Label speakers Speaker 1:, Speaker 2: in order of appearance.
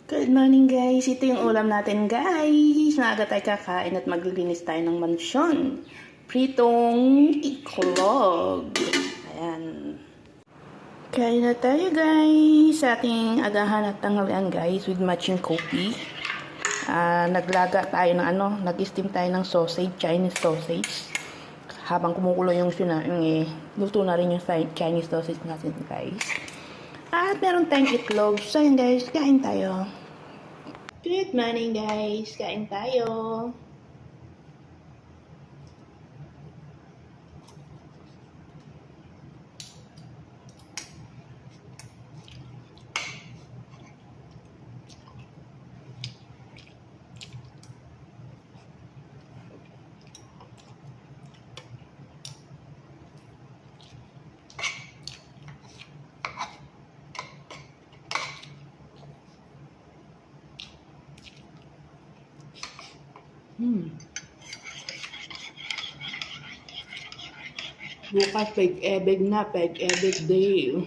Speaker 1: Good morning guys! Ito yung ulam natin guys! Maaga tayo kakain at maglilinis tayo ng mansyon. Pritong iklog. Ayan. Kain na tayo guys! Sa ating agahan at tanghalian guys with matching coffee. Naglaga tayo ng nag-steam tayo ng sausage, Chinese sausage. Habang kumukulo yung sinaing luto na rin yung Chinese sausage natin guys. At meron tayong itlog. So yun guys, kain tayo. Good morning guys! Kain tayo! Bukas peg-ebig na, peg-ebig day.